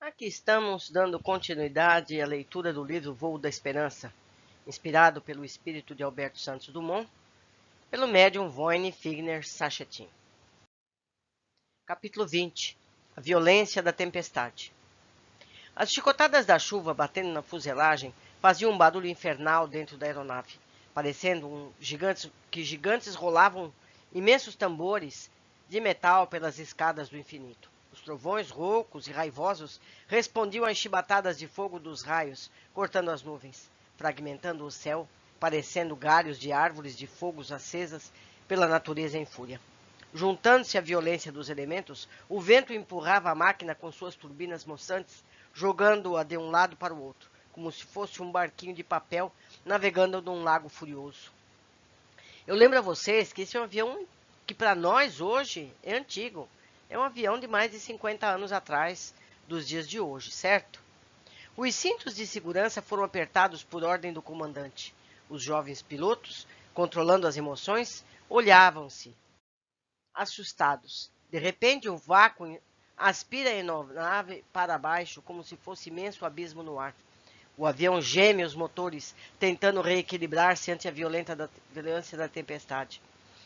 Aqui estamos dando continuidade à leitura do livro Voo da Esperança, inspirado pelo espírito de Alberto Santos Dumont, pelo médium Voine Figner Sachetin. Capítulo 20. A violência da tempestade. As chicotadas da chuva batendo na fuselagem faziam um barulho infernal dentro da aeronave, parecendo que gigantes rolavam imensos tambores de metal pelas escadas do infinito. Os trovões roucos e raivosos respondiam às chibatadas de fogo dos raios, cortando as nuvens, fragmentando o céu, parecendo galhos de árvores de fogos acesas pela natureza em fúria. Juntando-se à violência dos elementos, o vento empurrava a máquina com suas turbinas moçantes, jogando-a de um lado para o outro, como se fosse um barquinho de papel navegando num lago furioso. Eu lembro a vocês que esse é um avião que para nós hoje é antigo. É um avião de mais de 50 anos atrás dos dias de hoje, certo? Os cintos de segurança foram apertados por ordem do comandante. Os jovens pilotos, controlando as emoções, olhavam-se, assustados. De repente, um vácuo aspira a aeronave para baixo como se fosse imenso abismo no ar. O avião geme os motores, tentando reequilibrar-se ante a violência da tempestade.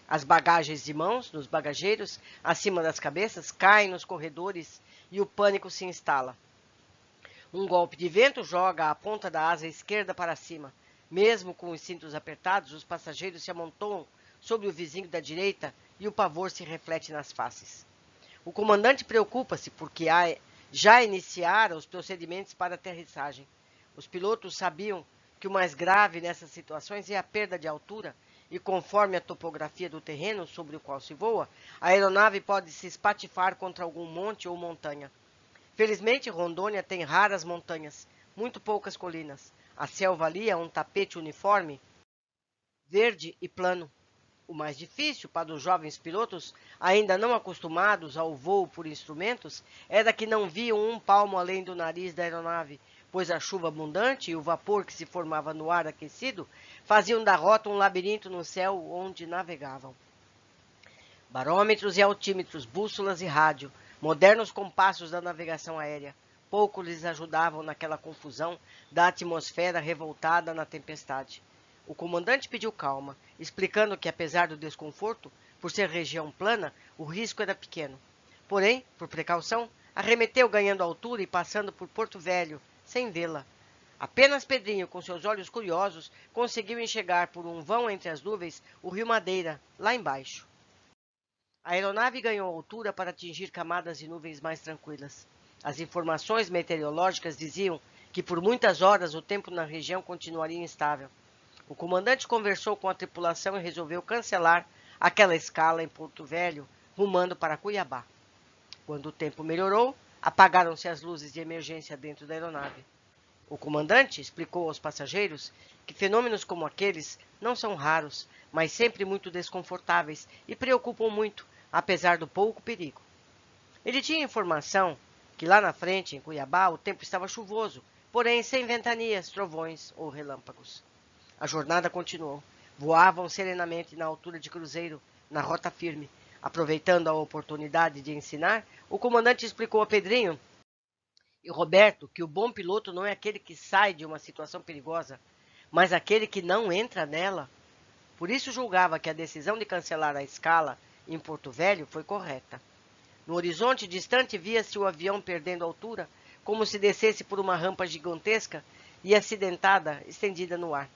As bagagens de mãos, nos bagageiros, acima das cabeças, caem nos corredores e o pânico se instala. Um golpe de vento joga a ponta da asa esquerda para cima. Mesmo com os cintos apertados, os passageiros se amontoam sobre o vizinho da direita e o pavor se reflete nas faces. O comandante preocupa-se porque já iniciara os procedimentos para aterrissagem. Os pilotos sabiam que o mais grave nessas situações é a perda de altura e, conforme a topografia do terreno sobre o qual se voa, a aeronave pode se espatifar contra algum monte ou montanha. Felizmente, Rondônia tem raras montanhas, muito poucas colinas. A selva ali é um tapete uniforme, verde e plano. O mais difícil para os jovens pilotos, ainda não acostumados ao voo por instrumentos, era que não viam um palmo além do nariz da aeronave, pois a chuva abundante e o vapor que se formava no ar aquecido faziam da rota um labirinto no céu onde navegavam. Barômetros e altímetros, bússolas e rádio, modernos compassos da navegação aérea, pouco lhes ajudavam naquela confusão da atmosfera revoltada na tempestade. O comandante pediu calma, explicando que, apesar do desconforto, por ser região plana, o risco era pequeno. Porém, por precaução, arremeteu ganhando altura e passando por Porto Velho, sem vê-la. Apenas Pedrinho, com seus olhos curiosos, conseguiu enxergar por um vão entre as nuvens o rio Madeira, lá embaixo. A aeronave ganhou altura para atingir camadas de nuvens mais tranquilas. As informações meteorológicas diziam que por muitas horas o tempo na região continuaria instável. O comandante conversou com a tripulação e resolveu cancelar aquela escala em Porto Velho, rumando para Cuiabá. Quando o tempo melhorou, apagaram-se as luzes de emergência dentro da aeronave. O comandante explicou aos passageiros que fenômenos como aqueles não são raros, mas sempre muito desconfortáveis e preocupam muito, apesar do pouco perigo. Ele tinha informação que lá na frente, em Cuiabá, o tempo estava chuvoso, porém sem ventanias, trovões ou relâmpagos. A jornada continuou. Voavam serenamente na altura de cruzeiro, na rota firme. Aproveitando a oportunidade de ensinar, o comandante explicou a Pedrinho e Roberto que o bom piloto não é aquele que sai de uma situação perigosa, mas aquele que não entra nela. Por isso julgava que a decisão de cancelar a escala em Porto Velho foi correta. No horizonte distante via-se o avião perdendo altura, como se descesse por uma rampa gigantesca e acidentada, estendida no ar,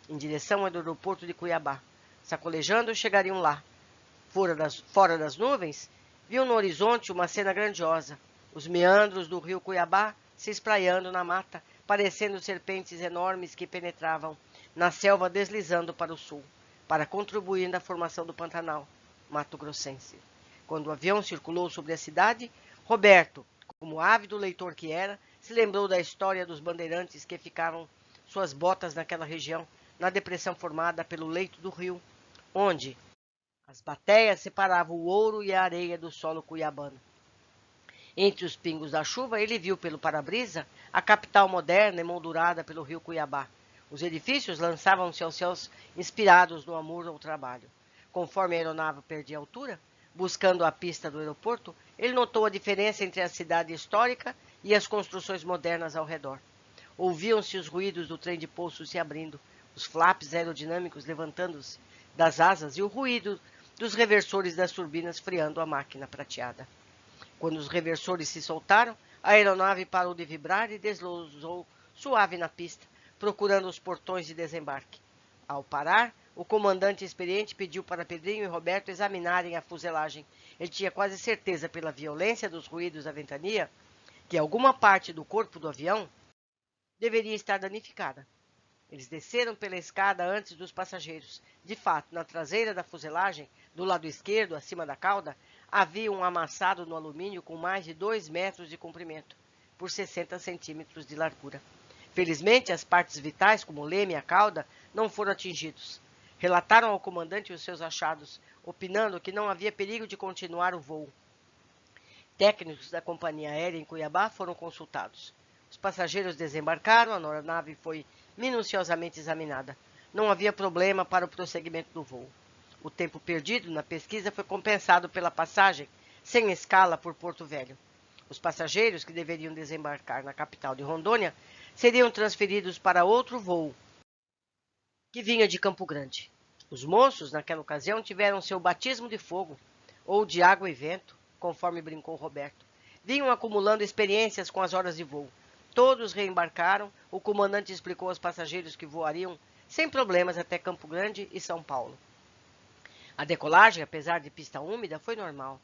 em direção ao aeroporto de Cuiabá. Sacolejando, chegariam lá. Fora das nuvens, viam no horizonte uma cena grandiosa. Os meandros do rio Cuiabá se espraiando na mata, parecendo serpentes enormes que penetravam na selva deslizando para o sul, para contribuir na formação do Pantanal Mato Grossense. Quando o avião circulou sobre a cidade, Roberto, como ávido leitor que era, se lembrou da história dos bandeirantes que ficaram suas botas naquela região, na depressão formada pelo leito do rio, onde as bateias separavam o ouro e a areia do solo cuiabano. Entre os pingos da chuva, ele viu pelo para-brisa a capital moderna emoldurada pelo rio Cuiabá. Os edifícios lançavam-se aos céus inspirados no amor ao trabalho. Conforme a aeronave perdia altura, Buscando a pista do aeroporto, ele notou a diferença entre a cidade histórica e as construções modernas ao redor. Ouviam-se os ruídos do trem de pouso se abrindo, os flaps aerodinâmicos levantando-se das asas e o ruído dos reversores das turbinas freando a máquina prateada. Quando os reversores se soltaram, a aeronave parou de vibrar e deslizou suave na pista, procurando os portões de desembarque. Ao parar, o comandante experiente pediu para Pedrinho e Roberto examinarem a fuselagem. Ele tinha quase certeza, pela violência dos ruídos da ventania, que alguma parte do corpo do avião deveria estar danificada. Eles desceram pela escada antes dos passageiros. De fato, na traseira da fuselagem, do lado esquerdo, acima da cauda, havia um amassado no alumínio com mais de 2 metros de comprimento, por 60 centímetros de largura. Felizmente, as partes vitais, como o leme e a cauda, não foram atingidos. Relataram ao comandante os seus achados, opinando que não havia perigo de continuar o voo. Técnicos da companhia aérea em Cuiabá foram consultados. Os passageiros desembarcaram, a aeronave foi minuciosamente examinada. Não havia problema para o prosseguimento do voo. O tempo perdido na pesquisa foi compensado pela passagem sem escala por Porto Velho. Os passageiros que deveriam desembarcar na capital de Rondônia seriam transferidos para outro voo que vinha de Campo Grande. Os moços, naquela ocasião, tiveram seu batismo de fogo, ou de água e vento, conforme brincou Roberto. Vinham acumulando experiências com as horas de voo. Todos reembarcaram, o comandante explicou aos passageiros que voariam sem problemas até Campo Grande e São Paulo. A decolagem, apesar de pista úmida, foi normal.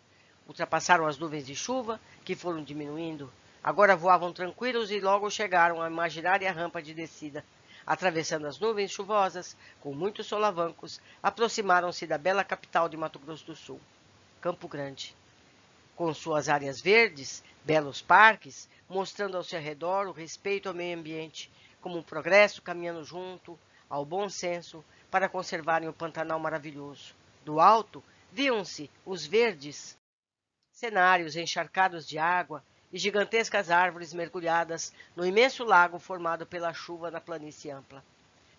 Ultrapassaram as nuvens de chuva, que foram diminuindo. Agora voavam tranquilos e logo chegaram à imaginária rampa de descida. Atravessando as nuvens chuvosas, com muitos solavancos, aproximaram-se da bela capital de Mato Grosso do Sul, Campo Grande. Com suas áreas verdes, belos parques, mostrando ao seu redor o respeito ao meio ambiente, como um progresso caminhando junto ao bom senso para conservarem o Pantanal maravilhoso. Do alto, viam-se os verdes cenários encharcados de água e gigantescas árvores mergulhadas no imenso lago formado pela chuva na planície ampla.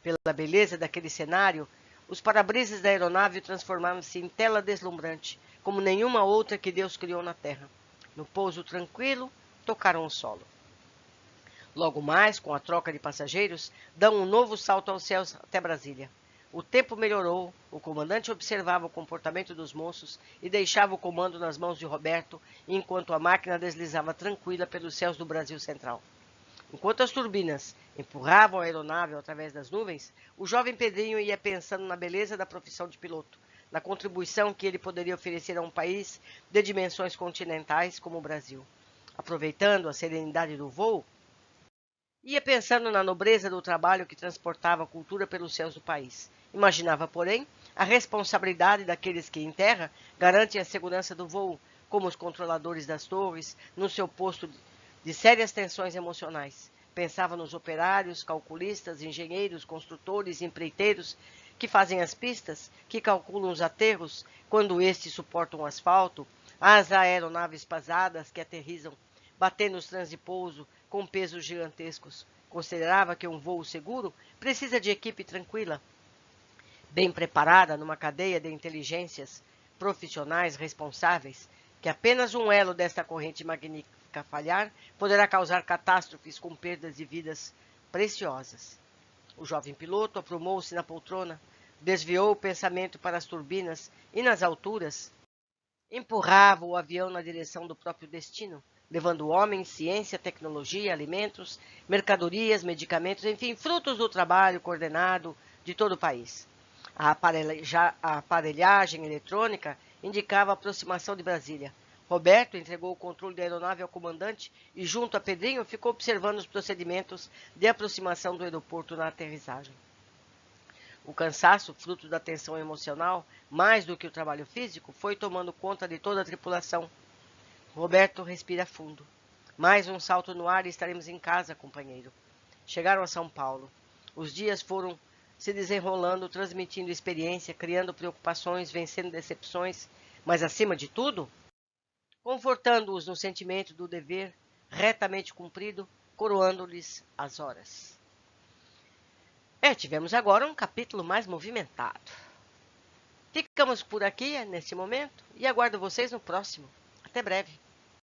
Pela beleza daquele cenário, os para-brisas da aeronave transformaram-se em tela deslumbrante, como nenhuma outra que Deus criou na terra. No pouso tranquilo, tocaram o solo. Logo mais, com a troca de passageiros, dão um novo salto aos céus até Brasília. O tempo melhorou, o comandante observava o comportamento dos moços e deixava o comando nas mãos de Roberto, enquanto a máquina deslizava tranquila pelos céus do Brasil Central. Enquanto as turbinas empurravam a aeronave através das nuvens, o jovem Pedrinho ia pensando na beleza da profissão de piloto, na contribuição que ele poderia oferecer a um país de dimensões continentais como o Brasil. Aproveitando a serenidade do voo, ia pensando na nobreza do trabalho que transportava a cultura pelos céus do país. Imaginava, porém, a responsabilidade daqueles que, em terra, garantem a segurança do voo, como os controladores das torres, no seu posto de sérias tensões emocionais. Pensava nos operários, calculistas, engenheiros, construtores, empreiteiros que fazem as pistas, que calculam os aterros, quando estes suportam o asfalto, as aeronaves pesadas que aterrissam, batendo os trens de pouso com pesos gigantescos. Considerava que um voo seguro precisa de equipe tranquila, bem preparada numa cadeia de inteligências, profissionais responsáveis, que apenas um elo desta corrente magnífica falhar poderá causar catástrofes com perdas de vidas preciosas. O jovem piloto aprumou-se na poltrona, desviou o pensamento para as turbinas e, nas alturas, empurrava o avião na direção do próprio destino, levando homens, ciência, tecnologia, alimentos, mercadorias, medicamentos, enfim, frutos do trabalho coordenado de todo o país. A aparelhagem eletrônica indicava a aproximação de Brasília. Roberto entregou o controle da aeronave ao comandante e, junto a Pedrinho, ficou observando os procedimentos de aproximação do aeroporto na aterrissagem. O cansaço, fruto da tensão emocional, mais do que o trabalho físico, foi tomando conta de toda a tripulação. Roberto respira fundo. Mais um salto no ar e estaremos em casa, companheiro. Chegaram a São Paulo. Os dias foram se desenrolando, transmitindo experiência, criando preocupações, vencendo decepções, mas, acima de tudo, confortando-os no sentimento do dever retamente cumprido, coroando-lhes as horas. Tivemos agora um capítulo mais movimentado. Ficamos por aqui nesse momento e aguardo vocês no próximo. Até breve.